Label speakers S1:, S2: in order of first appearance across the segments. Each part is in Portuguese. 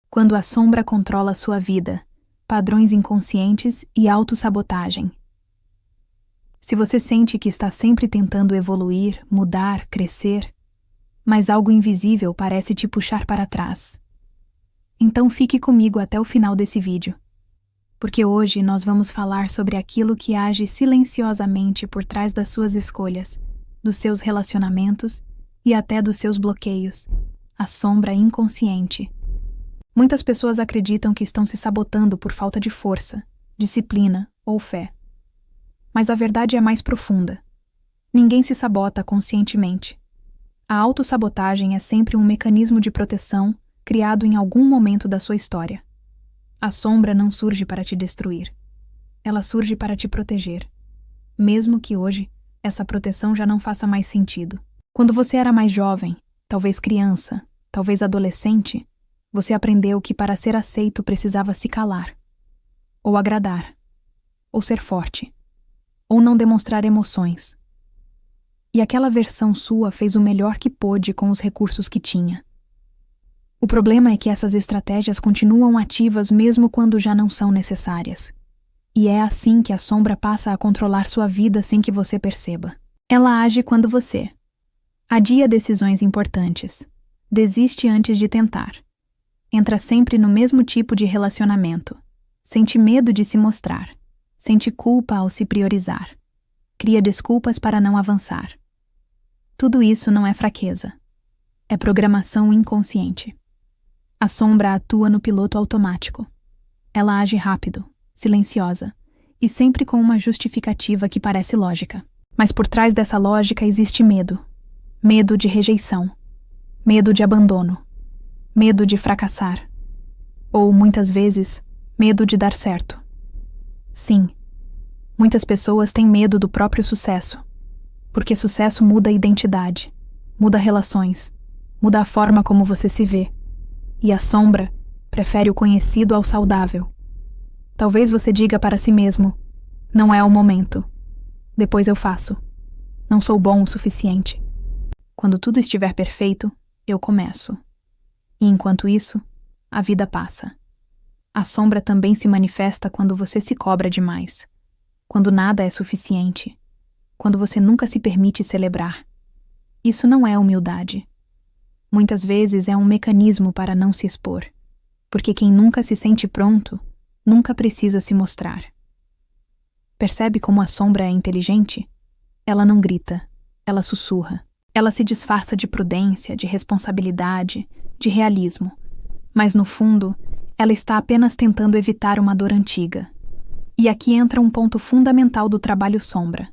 S1: Quando a sombra controla sua vida, padrões inconscientes e autossabotagem. Se você sente que está sempre tentando evoluir, mudar, crescer, mas algo invisível parece te puxar para trás, então fique comigo até o final desse vídeo, porque hoje nós vamos falar sobre aquilo que age silenciosamente por trás das suas escolhas, dos seus relacionamentos e até dos seus bloqueios, a sombra inconsciente. Muitas pessoas acreditam que estão se sabotando por falta de força, disciplina ou fé. Mas a verdade é mais profunda. Ninguém se sabota conscientemente. A autossabotagem é sempre um mecanismo de proteção criado em algum momento da sua história. A sombra não surge para te destruir. Ela surge para te proteger. Mesmo que hoje essa proteção já não faça mais sentido. Quando você era mais jovem, talvez criança, talvez adolescente, você aprendeu que para ser aceito precisava se calar, ou agradar, ou ser forte, ou não demonstrar emoções. E aquela versão sua fez o melhor que pôde com os recursos que tinha. O problema é que essas estratégias continuam ativas mesmo quando já não são necessárias. E é assim que a sombra passa a controlar sua vida sem que você perceba. Ela age quando você adia decisões importantes, desiste antes de tentar, entra sempre no mesmo tipo de relacionamento, sente medo de se mostrar, sente culpa ao se priorizar, cria desculpas para não avançar. Tudo isso não é fraqueza, é programação inconsciente. A sombra atua no piloto automático. Ela age rápido, silenciosa, e sempre com uma justificativa que parece lógica. Mas por trás dessa lógica existe medo. Medo de rejeição, medo de abandono, medo de fracassar, ou, muitas vezes, medo de dar certo. Sim, muitas pessoas têm medo do próprio sucesso, porque sucesso muda a identidade, muda relações, muda a forma como você se vê, e a sombra prefere o conhecido ao saudável. Talvez você diga para si mesmo, não é o momento, depois eu faço, não sou bom o suficiente. Quando tudo estiver perfeito, eu começo. E enquanto isso, a vida passa. A sombra também se manifesta quando você se cobra demais, quando nada é suficiente, quando você nunca se permite celebrar. Isso não é humildade. Muitas vezes é um mecanismo para não se expor, porque quem nunca se sente pronto, nunca precisa se mostrar. Percebe como a sombra é inteligente? Ela não grita, ela sussurra. Ela se disfarça de prudência, de responsabilidade, de realismo, mas no fundo, ela está apenas tentando evitar uma dor antiga. E aqui entra um ponto fundamental do trabalho sombra.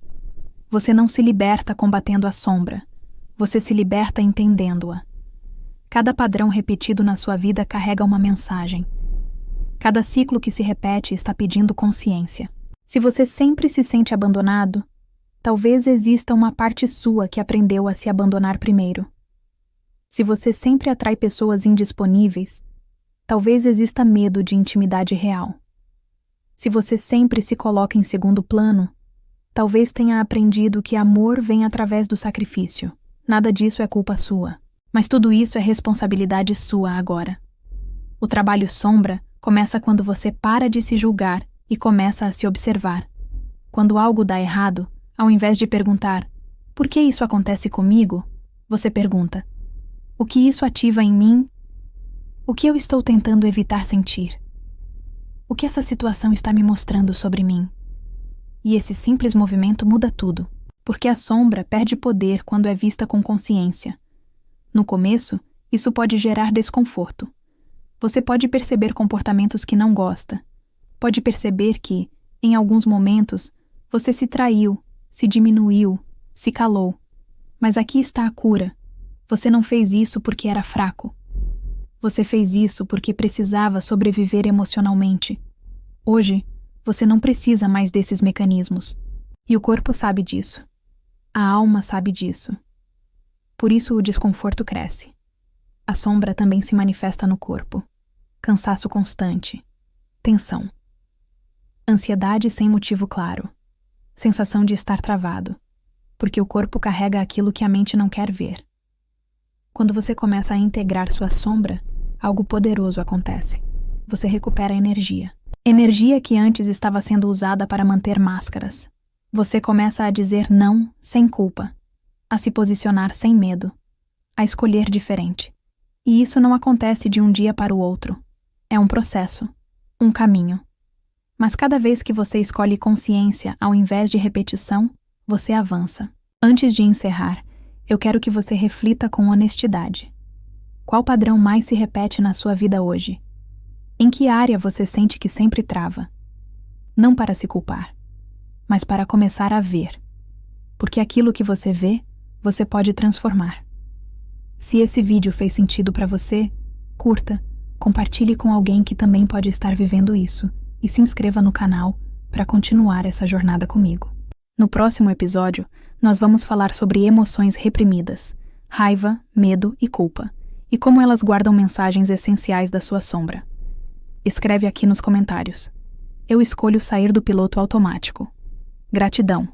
S1: Você não se liberta combatendo a sombra, você se liberta entendendo-a. Cada padrão repetido na sua vida carrega uma mensagem. Cada ciclo que se repete está pedindo consciência. Se você sempre se sente abandonado, talvez exista uma parte sua que aprendeu a se abandonar primeiro. Se você sempre atrai pessoas indisponíveis, talvez exista medo de intimidade real. Se você sempre se coloca em segundo plano, talvez tenha aprendido que amor vem através do sacrifício. Nada disso é culpa sua, mas tudo isso é responsabilidade sua agora. O trabalho sombra começa quando você para de se julgar e começa a se observar. Quando algo dá errado, ao invés de perguntar, por que isso acontece comigo? Você pergunta, o que isso ativa em mim? O que eu estou tentando evitar sentir? O que essa situação está me mostrando sobre mim? E esse simples movimento muda tudo, porque a sombra perde poder quando é vista com consciência. No começo, isso pode gerar desconforto. Você pode perceber comportamentos que não gosta. Pode perceber que, em alguns momentos, você se traiu, se diminuiu, se calou. Mas aqui está a cura. Você não fez isso porque era fraco. Você fez isso porque precisava sobreviver emocionalmente. Hoje, você não precisa mais desses mecanismos. E o corpo sabe disso. A alma sabe disso. Por isso o desconforto cresce. A sombra também se manifesta no corpo. Cansaço constante. Tensão. Ansiedade sem motivo claro. Sensação de estar travado, porque o corpo carrega aquilo que a mente não quer ver. Quando você começa a integrar sua sombra, algo poderoso acontece. Você recupera energia. Energia que antes estava sendo usada para manter máscaras. Você começa a dizer não sem culpa, a se posicionar sem medo, a escolher diferente. E isso não acontece de um dia para o outro. É um processo, um caminho. Mas cada vez que você escolhe consciência ao invés de repetição, você avança. Antes de encerrar, eu quero que você reflita com honestidade. Qual padrão mais se repete na sua vida hoje? Em que área você sente que sempre trava? Não para se culpar, mas para começar a ver. Porque aquilo que você vê, você pode transformar. Se esse vídeo fez sentido para você, curta, compartilhe com alguém que também pode estar vivendo isso e se inscreva no canal para continuar essa jornada comigo. No próximo episódio, nós vamos falar sobre emoções reprimidas, raiva, medo e culpa, e como elas guardam mensagens essenciais da sua sombra. Escreve aqui nos comentários. Eu escolho sair do piloto automático. Gratidão.